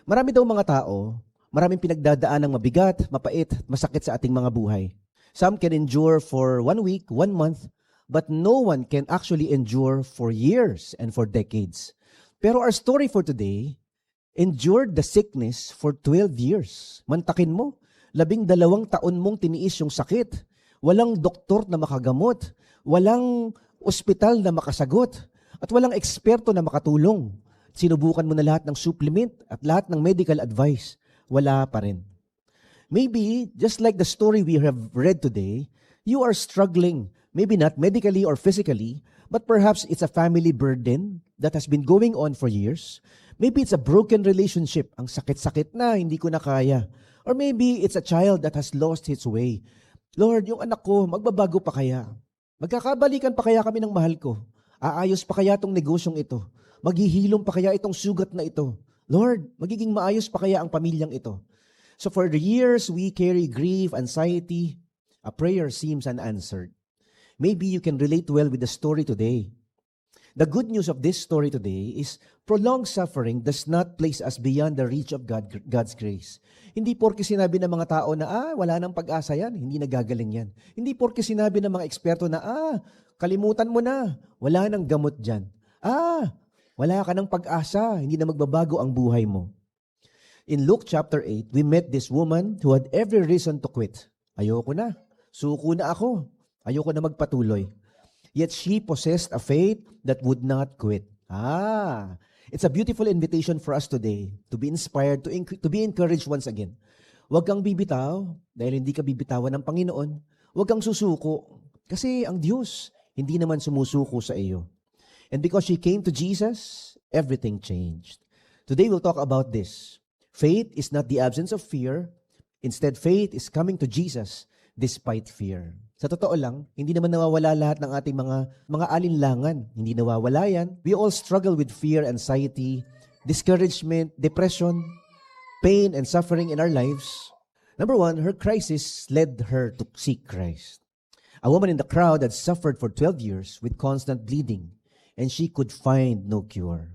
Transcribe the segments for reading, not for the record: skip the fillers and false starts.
Marami daw mga tao, maraming pinagdadaan ng mabigat, mapait, masakit sa ating mga buhay. Some can endure for 1 week, 1 month, but no one can actually endure for years and for decades. Pero our story for today endured the sickness for 12 years. Mantakin mo, 12 taon mong tiniis yung sakit. Walang doktor na makagamot, walang ospital na makasagot, at walang eksperto na makatulong. Sinubukan mo na lahat ng supplement at lahat ng medical advice. Wala pa rin. Maybe, just like the story we have read today, you are struggling, maybe not medically or physically, but perhaps it's a family burden that has been going on for years. Maybe it's a broken relationship, ang sakit-sakit na, hindi ko na kaya. Or maybe it's a child that has lost its way. Lord, yung anak ko, magbabago pa kaya? Magkakabalikan pa kaya kami ng mahal ko? Aayos pa kaya itong negosyong ito? Maghihilom pa kaya itong sugat na ito? Lord, magiging maayos pa kaya ang pamilyang ito? So for the years we carry grief, anxiety, a prayer seems unanswered. Maybe you can relate well with the story today. The good news of this story today is prolonged suffering does not place us beyond the reach of God's grace. Hindi porke sinabi ng mga tao na, wala nang pag-asa yan, hindi nagagaling yan. Hindi porke sinabi ng mga eksperto na, kalimutan mo na, wala nang gamot dyan. Wala ka ng pag-asa, hindi na magbabago ang buhay mo. In Luke chapter 8, we met this woman who had every reason to quit. Ayoko na, suko na ako, ayoko na magpatuloy. Yet she possessed a faith that would not quit. It's a beautiful invitation for us today to be inspired, to be encouraged once again. Huwag kang bibitaw dahil hindi ka bibitawan ng Panginoon. Huwag kang susuko kasi ang Diyos hindi naman sumusuko sa iyo. And because she came to Jesus, everything changed. Today we'll talk about this. Faith is not the absence of fear. Instead, faith is coming to Jesus despite fear. Sa totoo lang, hindi naman nawawala lahat ng ating mga alinlangan. Hindi nawawala yan. We all struggle with fear, anxiety, discouragement, depression, pain, and suffering in our lives. Number one, her crisis led her to seek Christ. A woman in the crowd had suffered for 12 years with constant bleeding, and she could find no cure.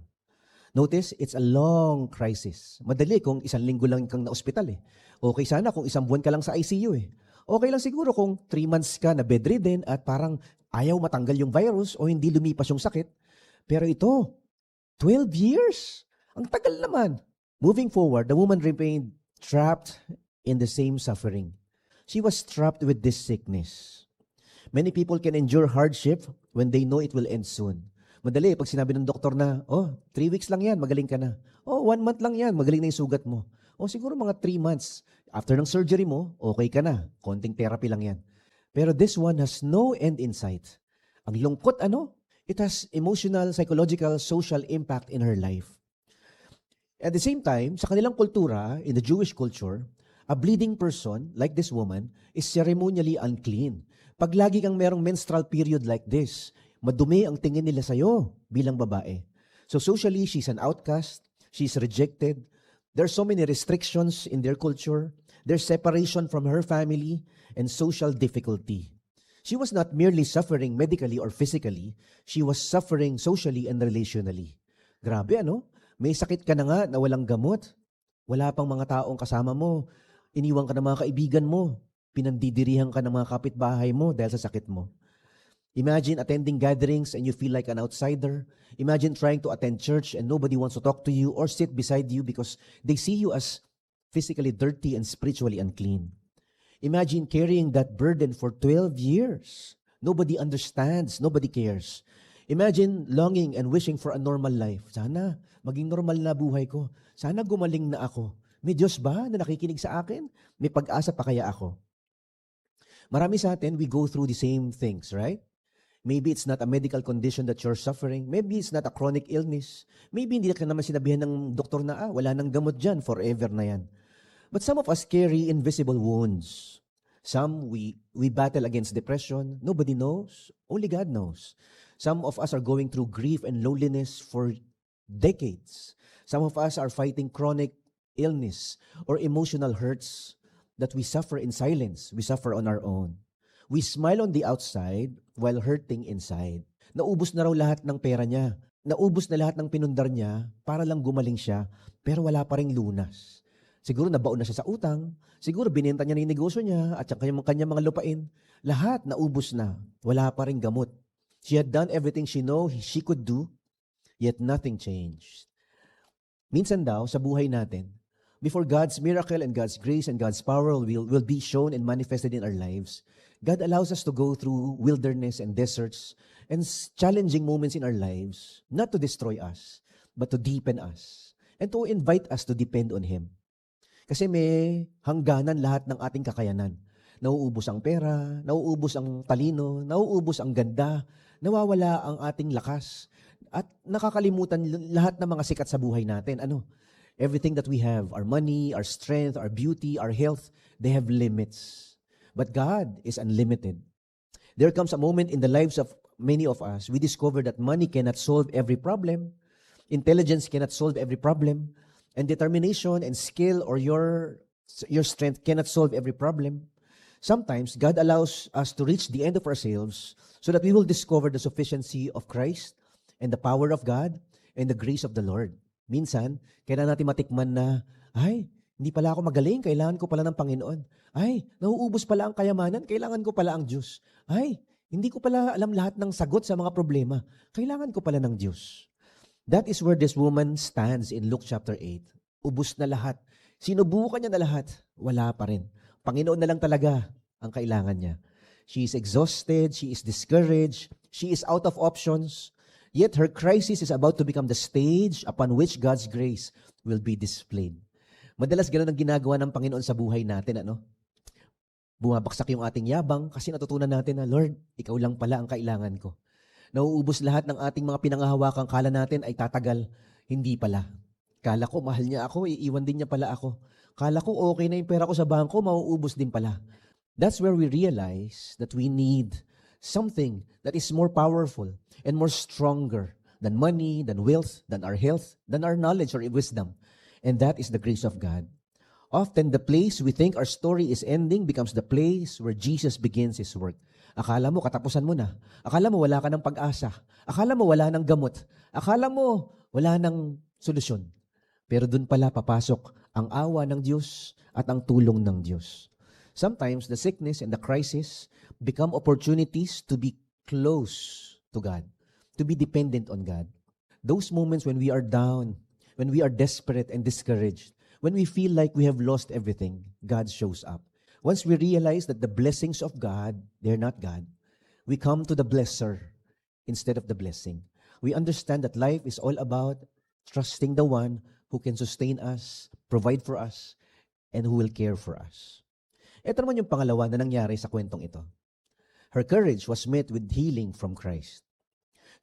Notice, it's a long crisis. Madali kung 1 linggo lang kang na-ospital eh. Okay sana kung 1 buwan ka lang sa ICU eh. Okay lang siguro kung 3 months ka na bedridden at parang ayaw matanggal yung virus o hindi lumipas yung sakit. Pero ito, 12 years. Ang tagal naman. Moving forward, the woman remained trapped in the same suffering. She was trapped with this sickness. Many people can endure hardship when they know it will end soon. Madali, pag sinabi ng doktor na, 3 weeks lang yan, magaling ka na. 1 month lang yan, magaling na yung sugat mo. Siguro mga 3 months. After ng surgery mo, okay ka na. Konting therapy lang yan. Pero this one has no end in sight. Ang lungkot, it has emotional, psychological, social impact in her life. At the same time, sa kanilang kultura, in the Jewish culture, a bleeding person, like this woman, is ceremonially unclean. Pag lagi kang merong menstrual period like this, madumi ang tingin nila sa'yo bilang babae. So socially, she's an outcast. She's rejected. There's so many restrictions in their culture. There's separation from her family and social difficulty. She was not merely suffering medically or physically. She was suffering socially and relationally. Grabe, May sakit ka na nga na walang gamot. Wala pang mga taong kasama mo. Iniwan ka ng mga kaibigan mo. Pinandidirihan ka ng mga kapitbahay mo dahil sa sakit mo. Imagine attending gatherings and you feel like an outsider. Imagine trying to attend church and nobody wants to talk to you or sit beside you because they see you as physically dirty and spiritually unclean. Imagine carrying that burden for 12 years. Nobody understands, nobody cares. Imagine longing and wishing for a normal life. Sana maging normal na buhay ko. Sana gumaling na ako. May Diyos ba na nakikinig sa akin? May pag-asa pa kaya ako? Marami sa atin, we go through the same things, right? Maybe it's not a medical condition that you're suffering. Maybe it's not a chronic illness. Maybe hindi ka naman sinabihan ng doktor na, wala nang gamot dyan, forever na yan. But some of us carry invisible wounds. Some, we battle against depression. Nobody knows. Only God knows. Some of us are going through grief and loneliness for decades. Some of us are fighting chronic illness or emotional hurts that we suffer in silence. We suffer on our own. We smile on the outside while hurting inside. Naubos na raw lahat ng pera niya. naubos na lahat ng pinundar niya para lang gumaling siya, pero wala pa ring lunas. Siguro nabaon na siya sa utang, siguro binenta niya na yung negosyo niya at yung kanyang mga lupain. Lahat naubos na, wala pa ring gamot. She had done everything she could do, yet nothing changed. Minsan daw, sa buhay natin, before God's miracle and God's grace and God's power will be shown and manifested in our lives, God allows us to go through wilderness and deserts and challenging moments in our lives, not to destroy us, but to deepen us and to invite us to depend on Him. Kasi may hangganan lahat ng ating kakayanan. Nauubos ang pera, nauubos ang talino, nauubos ang ganda, nawawala ang ating lakas, at nakakalimutan lahat ng mga sikat sa buhay natin. Everything that we have, our money, our strength, our beauty, our health, they have limits. But God is unlimited. There comes a moment in the lives of many of us, we discover that money cannot solve every problem, intelligence cannot solve every problem, and determination and skill or your strength cannot solve every problem. Sometimes, God allows us to reach the end of ourselves so that we will discover the sufficiency of Christ and the power of God and the grace of the Lord. Minsan, kailangan natin matikman na, hindi pala ako magaling, kailangan ko pala ng Panginoon. Nauubos pala ang kayamanan, kailangan ko pala ang Diyos. Hindi ko pala alam lahat ng sagot sa mga problema, kailangan ko pala ng Diyos. That is where this woman stands in Luke chapter 8. Ubus na lahat. Sinubukan niya na lahat, wala pa rin. Panginoon na lang talaga ang kailangan niya. She is exhausted, she is discouraged, she is out of options, yet her crisis is about to become the stage upon which God's grace will be displayed. Madalas ganun ang ginagawa ng Panginoon sa buhay natin, Bumabaksak yung ating yabang kasi natutunan natin na, Lord, Ikaw lang pala ang kailangan ko. Nauubos lahat ng ating mga pinangahawakang kala natin ay tatagal. Hindi pala. Kala ko mahal niya ako, iiwan din niya pala ako. Kala ko okay na yung pera ko sa bangko, mauubos din pala. That's where we realize that we need something that is more powerful and more stronger than money, than wealth, than our health, than our knowledge or wisdom. And that is the grace of God. Often, the place we think our story is ending becomes the place where Jesus begins His work. Akala mo, katapusan mo na. Akala mo, wala ka ng pag-asa. Akala mo, wala ng gamot. Akala mo, wala ng solusyon. Pero dun pala papasok ang awa ng Diyos at ang tulong ng Diyos. Sometimes, the sickness and the crisis become opportunities to be close to God, to be dependent on God. Those moments when we are down, when we are desperate and discouraged, when we feel like we have lost everything, God shows up. Once we realize that the blessings of God, they're not God, we come to the blesser instead of the blessing. We understand that life is all about trusting the one who can sustain us, provide for us, and who will care for us. Ito naman yung pangalawa na nangyari sa kwentong ito. Her courage was met with healing from Christ.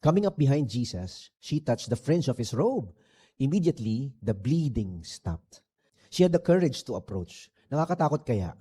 Coming up behind Jesus, she touched the fringe of His robe. Immediately, the bleeding stopped. She had the courage to approach. Nakakatakot kaya?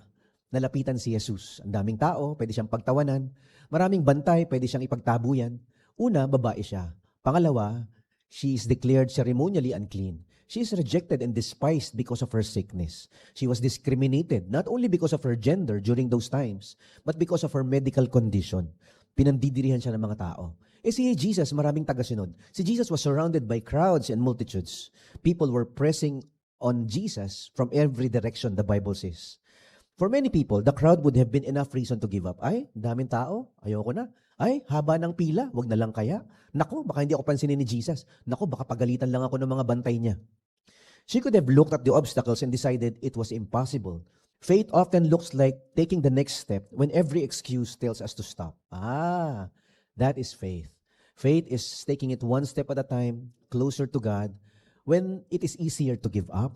Nalapitan si Jesus. Ang daming tao, pwede siyang pagtawanan. Maraming bantay, pwede siyang ipagtabuyan. Una, babae siya. Pangalawa, she is declared ceremonially unclean. She is rejected and despised because of her sickness. She was discriminated not only because of her gender during those times, but because of her medical condition. Pinandidirihan siya ng mga tao. Si Jesus, maraming tagasunod. Si Jesus was surrounded by crowds and multitudes. People were pressing on Jesus from every direction, the Bible says. For many people, the crowd would have been enough reason to give up. Daming tao, ayoko na. Haba ng pila, wag na lang kaya. Nako, baka hindi ako pansinin ni Jesus. Nako, baka pagalitan lang ako ng mga bantay niya. She could have looked at the obstacles and decided it was impossible. Faith often looks like taking the next step when every excuse tells us to stop. That is faith. Faith is taking it one step at a time, closer to God, when it is easier to give up.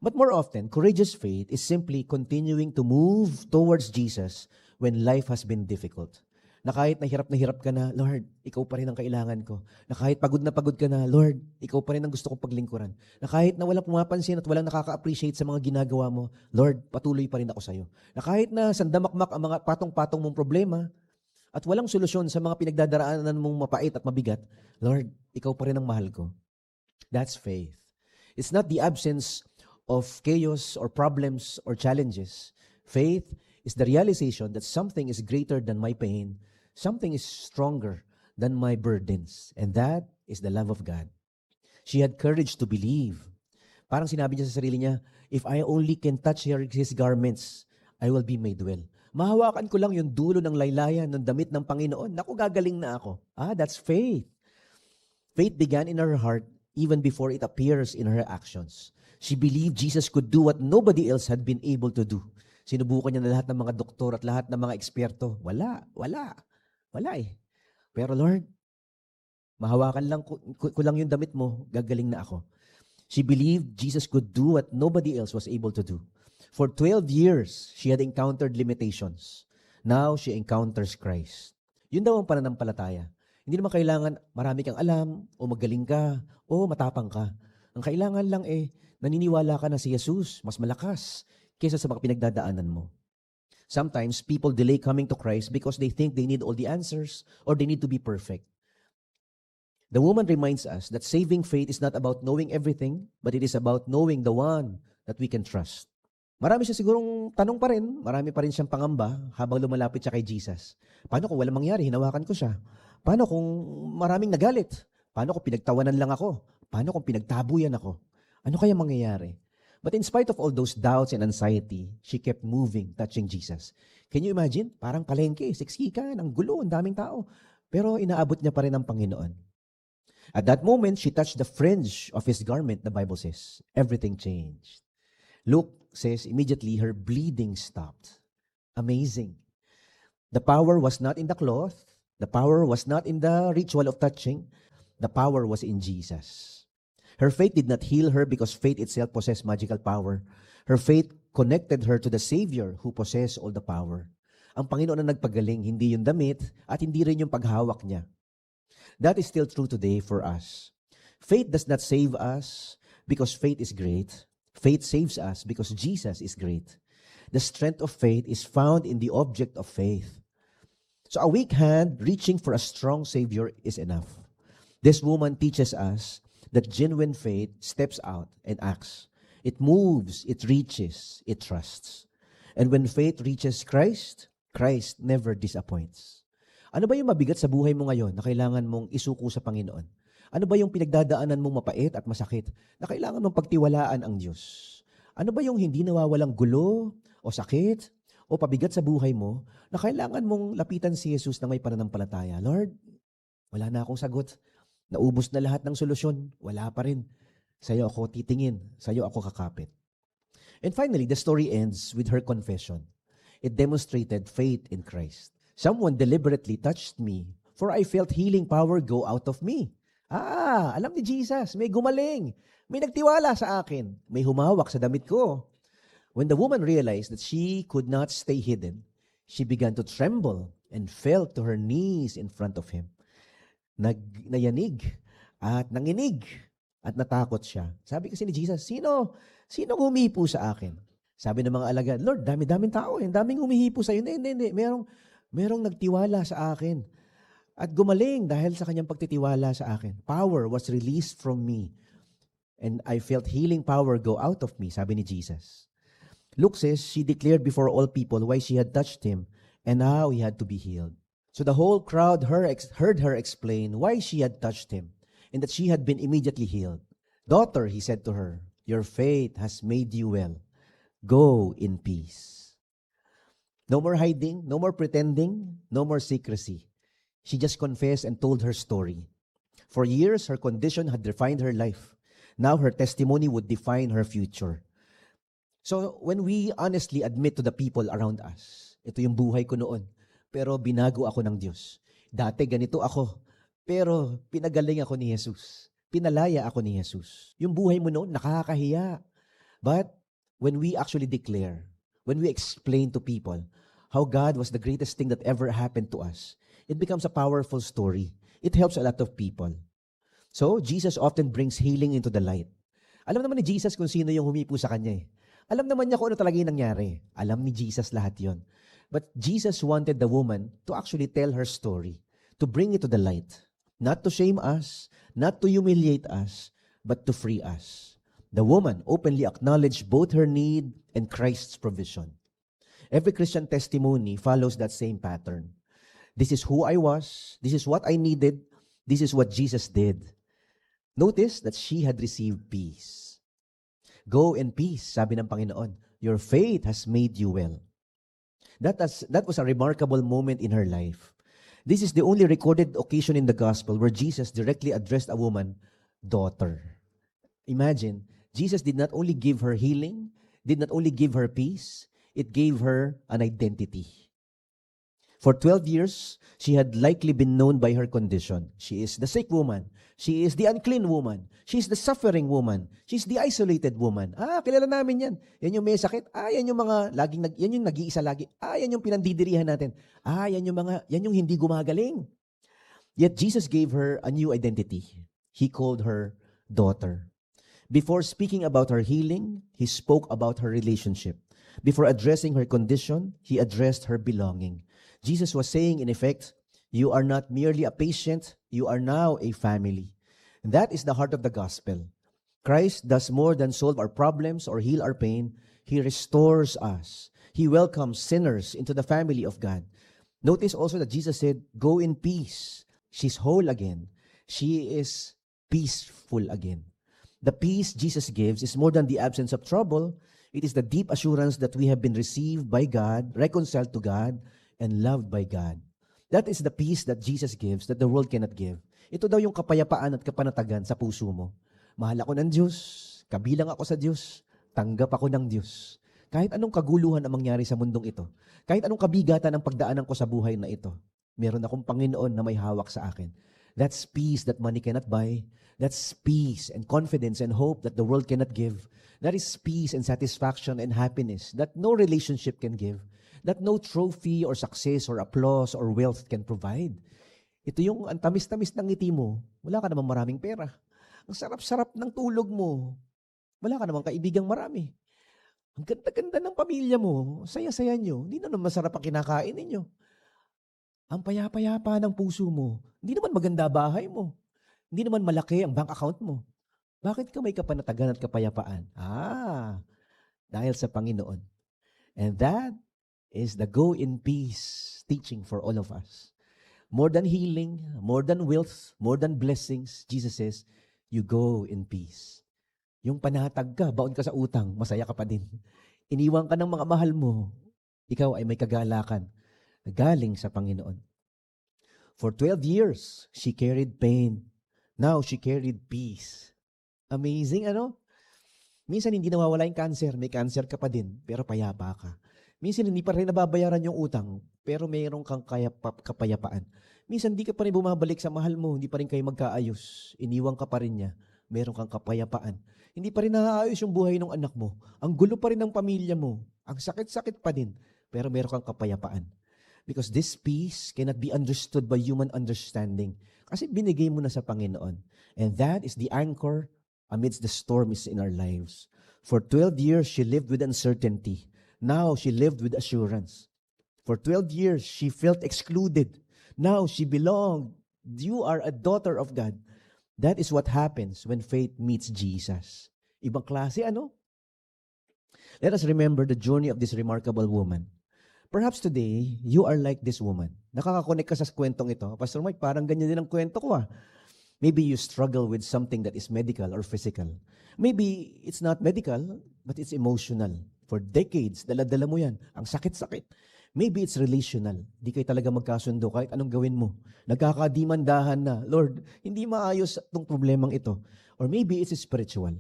But more often, courageous faith is simply continuing to move towards Jesus when life has been difficult. Na kahit na hirap ka na, Lord, Ikaw pa rin ang kailangan ko. Na kahit pagod na pagod ka na, Lord, Ikaw pa rin ang gusto kong paglingkuran. Na kahit na walang pumapansin at walang nakaka-appreciate sa mga ginagawa mo, Lord, patuloy pa rin ako sa'yo. Na kahit na sandamakmak ang mga patong-patong mong problema at walang solusyon sa mga pinagdadaraanan mong mapait at mabigat, Lord, Ikaw pa rin ang mahal ko. That's faith. It's not the absence of chaos or problems or challenges. Faith is the realization that something is greater than my pain, something is stronger than my burdens, and that is the love of God. She had courage to believe. Parang sinabi niya sa sarili niya, if I only can touch His garments, I will be made well. Mahawakan ko lang yung dulo ng laylayan ng damit ng Panginoon. Naku, gagaling na ako. That's faith. Faith began in her heart even before it appears in her actions. She believed Jesus could do what nobody else had been able to do. Sinubukan niya na lahat ng mga doktor at lahat ng mga eksperto. Wala eh. Pero Lord, mahawakan lang ko lang yung damit mo, gagaling na ako. She believed Jesus could do what nobody else was able to do. For 12 years, she had encountered limitations. Now, she encounters Christ. Yun daw ang pananampalataya. Hindi naman kailangan marami kang alam, o magaling ka, o matapang ka. Ang kailangan lang naniniwala ka na si Jesus mas malakas kaysa sa mga pinagdadaanan mo. Sometimes, people delay coming to Christ because they think they need all the answers or they need to be perfect. The woman reminds us that saving faith is not about knowing everything, but it is about knowing the one that we can trust. Marami siya sigurong tanong pa rin, marami pa rin siyang pangamba habang lumalapit siya kay Jesus. Paano kung walang mangyari, hinawakan ko siya? Paano kung maraming nagalit? Paano kung pinagtawanan lang ako? Paano kung pinagtabuyan ako? Ano kaya mangyayari? But in spite of all those doubts and anxiety, she kept moving, touching Jesus. Can you imagine? Parang palengke, siksikan, ang gulo, ang daming tao. Pero inaabot niya pa rin ang Panginoon. At that moment, she touched the fringe of His garment, the Bible says. Everything changed. Luke says, immediately her bleeding stopped. Amazing. The power was not in the cloth. The power was not in the ritual of touching. The power was in Jesus. Her faith did not heal her because faith itself possessed magical power. Her faith connected her to the Savior who possessed all the power. Ang Panginoon ang nagpagaling, hindi yung damit at hindi rin yung paghawak niya. That is still true today for us. Faith does not save us because faith is great. Faith saves us because Jesus is great. The strength of faith is found in the object of faith. So a weak hand reaching for a strong Savior is enough. This woman teaches us that genuine faith steps out and acts. It moves, it reaches, it trusts. And when faith reaches Christ, Christ never disappoints. Ano ba yung mabigat sa buhay mo ngayon na kailangan mong isuko sa Panginoon? Ano ba yung pinagdadaanan mong mapait at masakit na kailangan mong pagtiwalaan ang Diyos? Ano ba yung hindi nawawalang gulo o sakit o pabigat sa buhay mo na kailangan mong lapitan si Jesus na may pananampalataya? Lord, wala na akong sagot. Naubos na lahat ng solusyon. Wala pa rin. Sa'yo ako titingin. Sa'yo ako kakapit. And finally, the story ends with her confession. It demonstrated faith in Christ. Someone deliberately touched me, for I felt healing power go out of me. Alam ni Jesus, may gumaling. May nagtiwala sa akin. May humawak sa damit ko. When the woman realized that she could not stay hidden, she began to tremble and fell to her knees in front of him. Nayanig at nanginig at natakot siya. Sabi kasi ni Jesus, sino humihipo sa akin? Sabi ng mga alagad, Lord, dami-daming tao. Daming humihipo sa iyo. Hindi. Merong nagtiwala sa akin. At gumaling dahil sa kanyang pagtitiwala sa akin. Power was released from me. And I felt healing power go out of me, sabi ni Jesus. Luke says, she declared before all people why she had touched him and how he had to be healed. So the whole crowd heard her explain why she had touched him and that she had been immediately healed. Daughter, he said to her, your faith has made you well. Go in peace. No more hiding, no more pretending, no more secrecy. She just confessed and told her story. For years, her condition had defined her life. Now her testimony would define her future. So when we honestly admit to the people around us, ito yung buhay ko noon, pero binago ako ng Diyos. Dati ganito ako, pero pinagaling ako ni Jesus. Pinalaya ako ni Jesus. Yung buhay mo noon, nakakahiya. But when we actually declare, when we explain to people how God was the greatest thing that ever happened to us, it becomes a powerful story. It helps a lot of people. So, Jesus often brings healing into the light. Alam naman ni Jesus kung sino yung humipo sa kanya eh. Alam naman niya kung ano talaga yung nangyari. Alam ni Jesus lahat yon. But Jesus wanted the woman to actually tell her story, to bring it to the light. Not to shame us, not to humiliate us, but to free us. The woman openly acknowledged both her need and Christ's provision. Every Christian testimony follows that same pattern. This is who I was. This is what I needed. This is what Jesus did. Notice that she had received peace. Go in peace, sabi ng Panginoon. Your faith has made you well. That was a remarkable moment in her life. This is the only recorded occasion in the gospel where Jesus directly addressed a woman, daughter. Imagine, Jesus did not only give her healing, did not only give her peace, it gave her an identity. For 12 years, she had likely been known by her condition. She is the sick woman. She is the unclean woman. She is the suffering woman. She is the isolated woman. Kilala namin yan. Yan yung may sakit. Yan yung mga yan yung nag-iisa lagi. Yan yung pinandidirihan natin. Yan yung hindi gumagaling. Yet Jesus gave her a new identity. He called her daughter. Before speaking about her healing, he spoke about her relationship. Before addressing her condition, he addressed her belonging. Jesus was saying, in effect, you are not merely a patient, you are now a family. And that is the heart of the gospel. Christ does more than solve our problems or heal our pain. He restores us. He welcomes sinners into the family of God. Notice also that Jesus said, go in peace. She's whole again. She is peaceful again. The peace Jesus gives is more than the absence of trouble. It is the deep assurance that we have been received by God, reconciled to God, and loved by God. That is the peace that Jesus gives that the world cannot give. Ito daw yung kapayapaan at kapanatagan sa puso mo. Mahal ako ng Diyos, kabilang ako sa Diyos, tanggap ako ng Diyos. Kahit anong kaguluhan ang mangyari sa mundong ito, kahit anong kabigatan ang pagdaanan ko sa buhay na ito, meron akong Panginoon na may hawak sa akin. That's peace that money cannot buy. That's peace and confidence and hope that the world cannot give. That is peace and satisfaction and happiness that no relationship can give. That no trophy or success or applause or wealth can provide. Ito yung ang tamis-tamis ng ngiti mo, wala ka namang maraming pera. Ang sarap-sarap ng tulog mo, wala ka namang kaibigang marami. Ang ganda-ganda ng pamilya mo, saya-saya nyo, hindi naman masarap ang kinakain ninyo. Ang payapa-yapa ng puso mo, hindi naman maganda bahay mo. Hindi naman malaki ang bank account mo. Bakit ka may kapanatagan at kapayapaan? Dahil sa Panginoon. And that is the go in peace teaching for all of us. More than healing, more than wealth, more than blessings, Jesus says, you go in peace. Yung panatag ka, baon ka sa utang, masaya ka pa din. Iniwan ka ng mga mahal mo, ikaw ay may kagalakan na galing sa Panginoon. For 12 years, she carried pain. Now she carried peace. Amazing, ano? Minsan hindi nawawala yung cancer, may cancer ka pa din, pero payapa ka. Minsan hindi pa rin nababayaran yung utang, pero mayroon kang kapayapaan. Minsan hindi ka pa rin bumabalik sa mahal mo, hindi pa rin kayo magkaayos. Iniwan ka pa rin niya, mayroon kang kapayapaan. Hindi pa rin naaayos yung buhay ng anak mo. Ang gulo pa rin ng pamilya mo. Ang sakit-sakit pa din, pero mayroon kang kapayapaan. Because this peace cannot be understood by human understanding. Kasi binigay mo na sa Panginoon. And that is the anchor amidst the storms in our lives. For 12 years, she lived with uncertainty. Now she lived with assurance. For 12 years, she felt excluded. Now she belonged. You are a daughter of God. That is what happens when faith meets Jesus. Ibang klase, ano? Let us remember the journey of this remarkable woman. Perhaps today, you are like this woman. Nakakakonek ka sa kwentong ito. Pastor Mike, parang ganyan din ang kwento ko Maybe you struggle with something that is medical or physical. Maybe it's not medical, but it's emotional. For decades, dala-dala mo yan. Ang sakit-sakit. Maybe it's relational. Di kayo talaga magkasundo kahit anong gawin mo. Nagkakadimandahan na, Lord, hindi maayos itong problemang ito. Or maybe it's spiritual.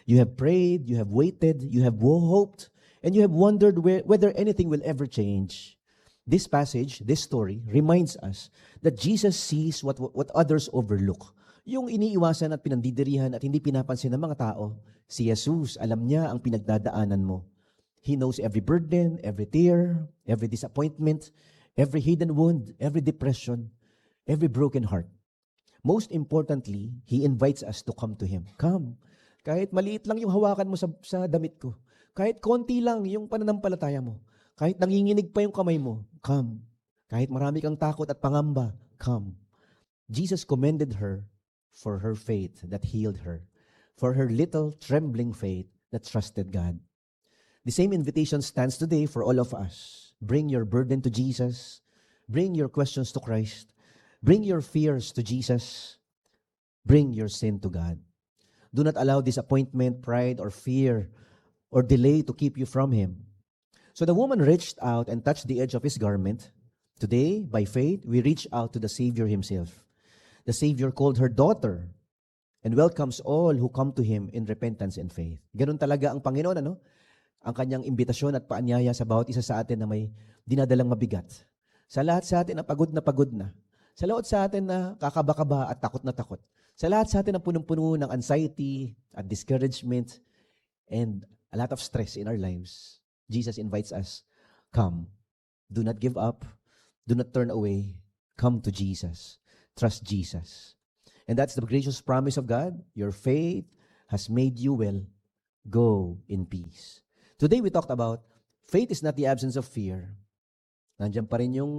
You have prayed, you have waited, you have hoped, and you have wondered whether anything will ever change. This passage, this story, reminds us that Jesus sees what others overlook. Yung iniiwasan at pinandidirihan at hindi pinapansin ng mga tao, si Jesus, alam niya ang pinagdadaanan mo. He knows every burden, every tear, every disappointment, every hidden wound, every depression, every broken heart. Most importantly, He invites us to come to Him. Come. Kahit maliit lang yung hawakan mo sa damit ko. Kahit konti lang yung pananampalataya mo. Kahit nanginginig pa yung kamay mo, come. Kahit marami kang takot at pangamba, come. Jesus commended her for her faith that healed her, for her little trembling faith that trusted God. The same invitation stands today for all of us. Bring your burden to Jesus. Bring your questions to Christ. Bring your fears to Jesus. Bring your sin to God. Do not allow disappointment, pride, or fear, or delay to keep you from Him. So the woman reached out and touched the edge of His garment. Today, by faith, we reach out to the Savior Himself. The Savior called her daughter and welcomes all who come to Him in repentance and faith. Ganun talaga ang Panginoon, ano? Ang kanyang imbitasyon at paanyaya sa bawat isa sa atin na may dinadalang mabigat. Sa lahat sa atin na pagod na. Sa lahat sa atin na kakaba-kaba at takot na takot. Sa lahat sa atin na punong-puno ng anxiety at discouragement and a lot of stress in our lives, Jesus invites us, come. Do not give up. Do not turn away. Come to Jesus. Trust Jesus. And that's the gracious promise of God. Your faith has made you well. Go in peace. Today we talked about faith is not the absence of fear. Nandiyan pa rin yung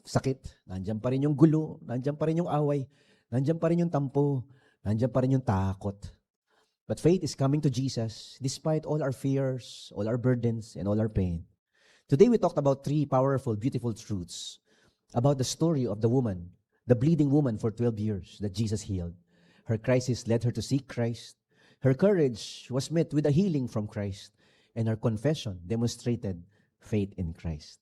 sakit. Nandiyan pa rin yung gulo. Nandiyan pa rin yung away. Nandiyan pa rin yung tampo. Nandiyan pa rin yung takot. But faith is coming to Jesus despite all our fears, all our burdens, and all our pain. Today we talked about 3 powerful, beautiful truths about the story of the woman, the bleeding woman for 12 years that Jesus healed. Her crisis led her to seek Christ. Her courage was met with a healing from Christ. And her confession demonstrated faith in Christ.